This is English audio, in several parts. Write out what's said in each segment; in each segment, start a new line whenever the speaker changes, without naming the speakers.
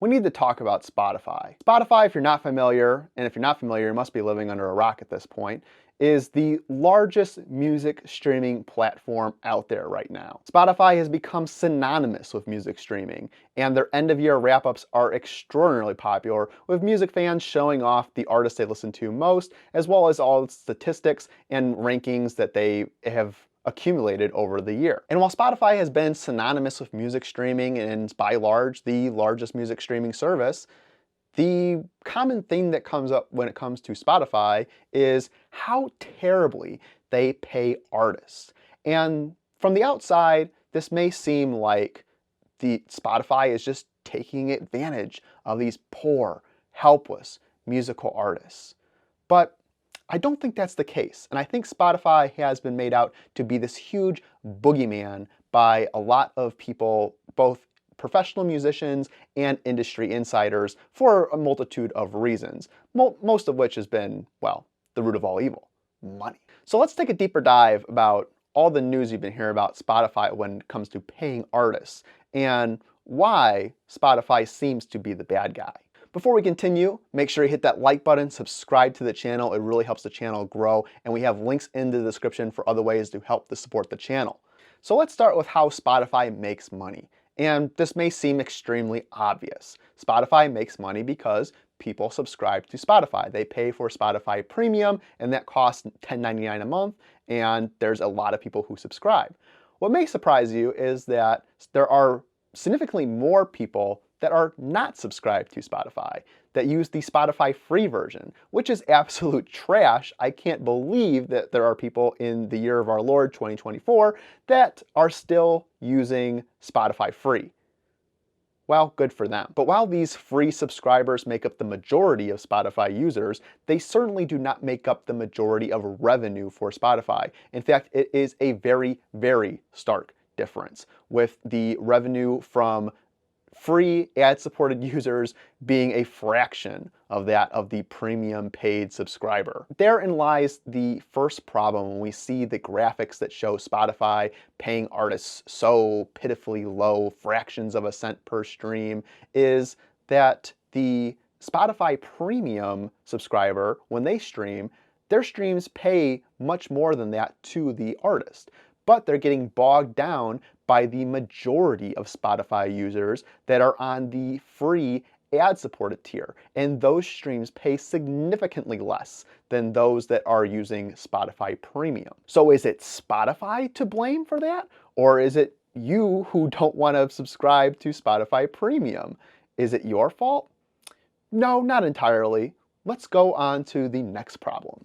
We need to talk about Spotify. Spotify, if you're not familiar, and if you're not familiar, you must be living under a rock at this point, is the largest music streaming platform out there right now. Spotify has become synonymous with music streaming, and their end-of-year wrap-ups are extraordinarily popular, with music fans showing off the artists they listen to most, as well as all the statistics and rankings that they have accumulated over the year. And while Spotify has been synonymous with music streaming and by large the largest music streaming service, the common thing that comes up when it comes to Spotify is how terribly they pay artists. And from the outside, this may seem like the Spotify is just taking advantage of these poor, helpless musical artists. But I don't think that's the case, and I think Spotify has been made out to be this huge boogeyman by a lot of people, both professional musicians and industry insiders, for a multitude of reasons, most of which has been, well, the root of all evil: money. So let's take a deeper dive about all the news you've been hearing about Spotify when it comes to paying artists, and why Spotify seems to be the bad guy. Before we continue, make sure you hit that like button, subscribe to the channel. It really helps the channel grow, and we have links in the description for other ways to help to support the channel. So let's start with how Spotify makes money. And this may seem extremely obvious. Spotify makes money because people subscribe to Spotify. They pay for Spotify Premium, and that costs $10.99 a month, and there's a lot of people who subscribe. What may surprise you is that there are significantly more people that are not subscribed to Spotify, that use the Spotify free version, which is absolute trash. I can't believe that there are people in the year of our Lord 2024 that are still using Spotify free. Well, good for them. But while these free subscribers make up the majority of Spotify users, they certainly do not make up the majority of revenue for Spotify. In fact, it is a very, very stark difference, with the revenue from free ad-supported users being a fraction of that of the premium paid subscriber. Therein lies the first problem when we see the graphics that show Spotify paying artists so pitifully low, fractions of a cent per stream, is that the Spotify premium subscriber, when they stream, their streams pay much more than that to the artist. But they're getting bogged down by the majority of Spotify users that are on the free ad-supported tier, and those streams pay significantly less than those that are using Spotify Premium. So is it Spotify to blame for that? Or is it you who don't want to subscribe to Spotify Premium? Is it your fault? No, not entirely. Let's go on to the next problem.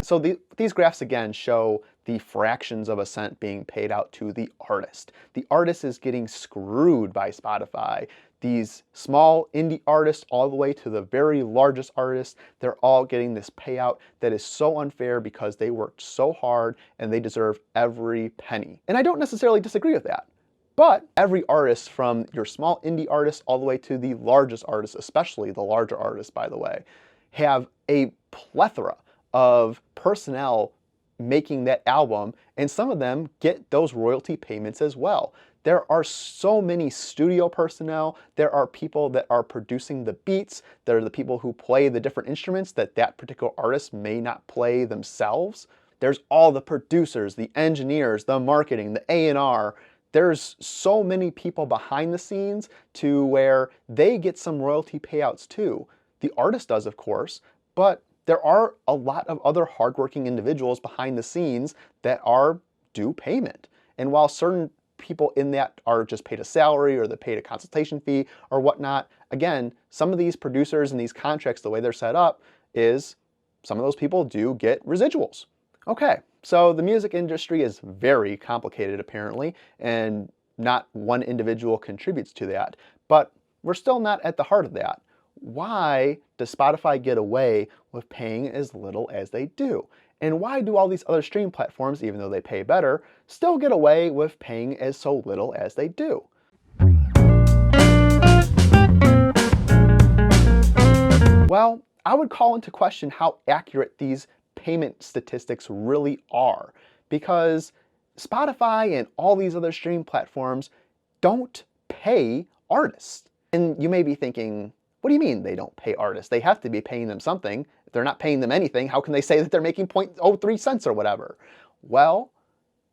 So these graphs again show the fractions of a cent being paid out to the artist. The artist is getting screwed by Spotify. These small indie artists all the way to the very largest artists, they're all getting this payout that is so unfair because they worked so hard and they deserve every penny. And I don't necessarily disagree with that. But every artist, from your small indie artist all the way to the largest artists, especially the larger artists, by the way, have a plethora of personnel making that album, and some of them get those royalty payments as well. There are so many studio personnel, there are people that are producing the beats, there are the people who play the different instruments that that particular artist may not play themselves. There's all the producers, the engineers, the marketing, the A&R. There's so many people behind the scenes to where they get some royalty payouts too. The artist does, of course, but there are a lot of other hardworking individuals behind the scenes that are due payment. And while certain people in that are just paid a salary or they're paid a consultation fee or whatnot, again, some of these producers and these contracts, the way they're set up is some of those people do get residuals. Okay, so the music industry is very complicated apparently, and not one individual contributes to that. But we're still not at the heart of that. Why does Spotify get away with paying as little as they do? And why do all these other stream platforms, even though they pay better, still get away with paying as so little as they do? Well, I would call into question how accurate these payment statistics really are, because Spotify and all these other streaming platforms don't pay artists. And you may be thinking, what do you mean they don't pay artists? They have to be paying them something. If they're not paying them anything, how can they say that they're making 0.03 cents or whatever? Well,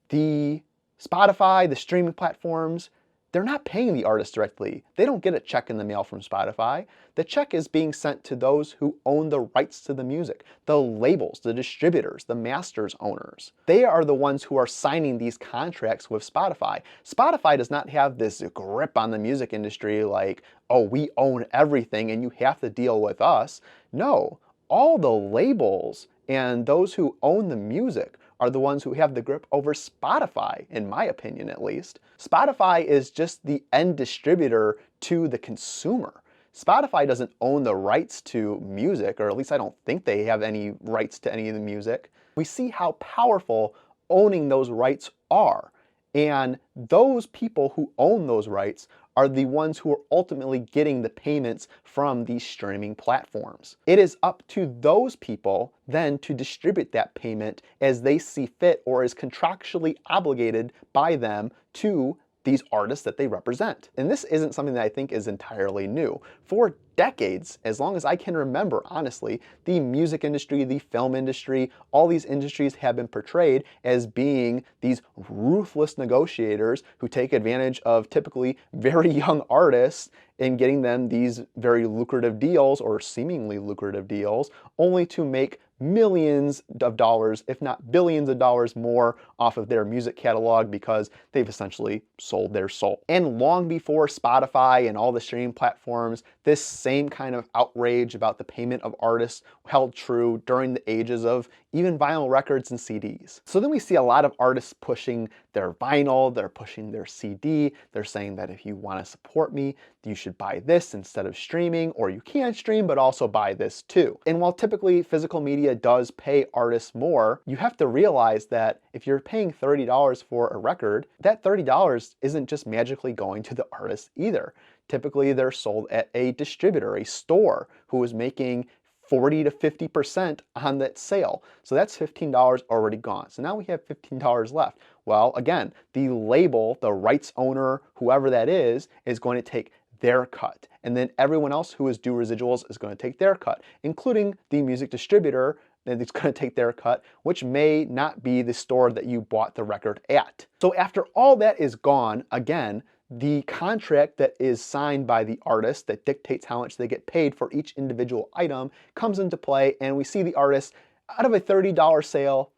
the Spotify, the streaming platforms, they're not paying the artists directly. They don't get a check in the mail from Spotify. The check is being sent to those who own the rights to the music, the labels, the distributors, the masters owners. They are the ones who are signing these contracts with Spotify. Spotify does not have this grip on the music industry like, oh, we own everything and you have to deal with us. No, all the labels and those who own the music are the ones who have the grip over Spotify, in my opinion at least. Spotify is just the end distributor to the consumer. Spotify doesn't own the rights to music, or at least I don't think they have any rights to any of the music. We see how powerful owning those rights are. And those people who own those rights are the ones who are ultimately getting the payments from these streaming platforms. It is up to those people then to distribute that payment as they see fit or is contractually obligated by them to these artists that they represent. And this isn't something that I think is entirely new. For decades, as long as I can remember, honestly, the music industry, the film industry, all these industries have been portrayed as being these ruthless negotiators who take advantage of typically very young artists in getting them these very lucrative deals or seemingly lucrative deals, only to make millions of dollars, if not billions of dollars more off of their music catalog because they've essentially sold their soul. And long before Spotify and all the streaming platforms, this same kind of outrage about the payment of artists held true during the ages of even vinyl records and CDs. So then we see a lot of artists pushing their vinyl, they're pushing their CD, they're saying that if you want to support me, you should buy this instead of streaming, or you can stream, but also buy this too. And while typically physical media does pay artists more, you have to realize that if you're paying $30 for a record, that $30 isn't just magically going to the artist either. Typically they're sold at a distributor, a store, who is making 40 to 50% on that sale. So that's $15 already gone. So now we have $15 left. Well, again, the label, the rights owner, whoever that is going to take their cut. And then everyone else who is due residuals is going to take their cut, including the music distributor that is going to take their cut, which may not be the store that you bought the record at. So after all that is gone, again, the contract that is signed by the artist that dictates how much they get paid for each individual item comes into play, and we see the artist, out of a $30 sale,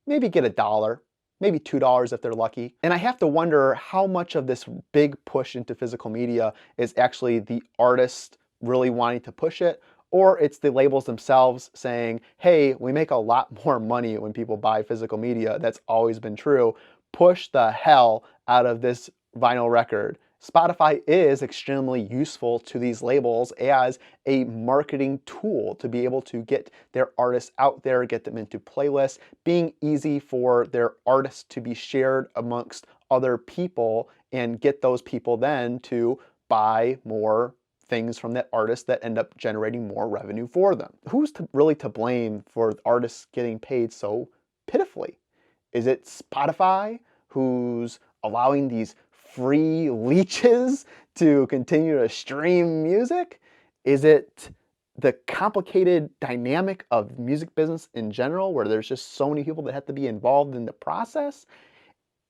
maybe get $1, maybe $2 if they're lucky. And I have to wonder how much of this big push into physical media is actually the artist really wanting to push it, or it's the labels themselves saying, hey, we make a lot more money when people buy physical media. That's always been true. Push the hell out of this vinyl record. Spotify is extremely useful to these labels as a marketing tool to be able to get their artists out there, get them into playlists, being easy for their artists to be shared amongst other people and get those people then to buy more things from that artist that end up generating more revenue for them. Who's really to blame for artists getting paid so pitifully? Is it Spotify, who's allowing these free leeches to continue to stream music? Is it the complicated dynamic of music business in general, where there's just so many people that have to be involved in the process?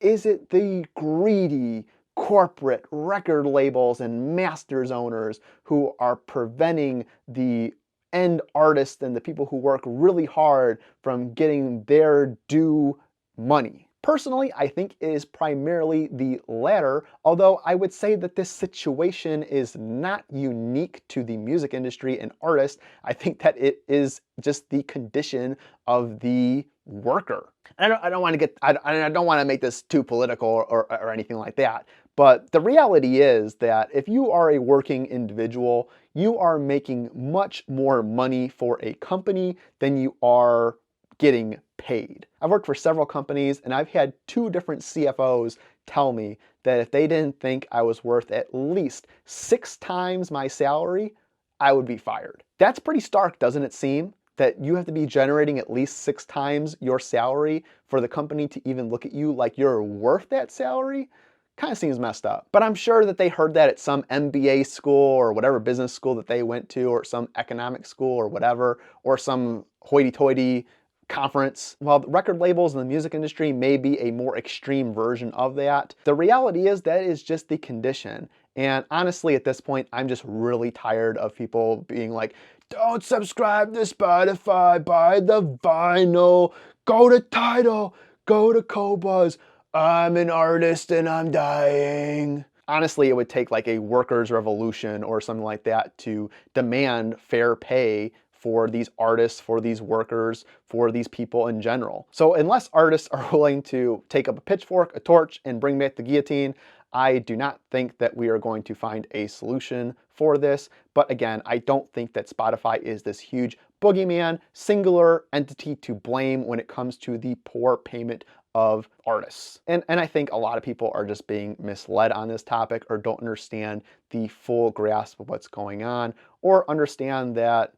Is it the greedy corporate record labels and masters owners who are preventing the end artists and the people who work really hard from getting their due money? Personally, I think it is primarily the latter, although I would say that this situation is not unique to the music industry and artists. I think that it is just the condition of the worker. I don't want to make this too political or anything like that, but the reality is that if you are a working individual, you are making much more money for a company than you are getting paid. I've worked for several companies and I've had 2 different CFOs tell me that if they didn't think I was worth at least 6 times my salary, I would be fired. That's pretty stark, doesn't it seem? that you have to be generating at least 6 times your salary for the company to even look at you like you're worth that salary, kind of seems messed up. But I'm sure that they heard that at some MBA school or whatever business school that they went to, or some economic school or whatever, or some hoity-toity conference. While the record labels in the music industry may be a more extreme version of that, the reality is that is just the condition. And honestly, at this point, I'm just really tired of people being like, don't subscribe to Spotify, buy the vinyl, go to Tidal, go to Qobuz, I'm an artist and I'm dying. Honestly, it would take like a workers' revolution or something like that to demand fair pay for these artists, for these workers, for these people in general. So unless artists are willing to take up a pitchfork, a torch, and bring back the guillotine, I do not think that we are going to find a solution for this. But again, I don't think that Spotify is this huge boogeyman, singular entity to blame when it comes to the poor payment of artists. And I think a lot of people are just being misled on this topic, or don't understand the full grasp of what's going on, or understand that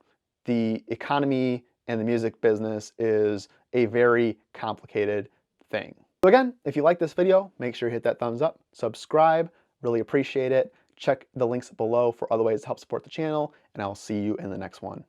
the economy and the music business is a very complicated thing. So again, if you like this video, make sure you hit that thumbs up, subscribe, really appreciate it. Check the links below for other ways to help support the channel, and I'll see you in the next one.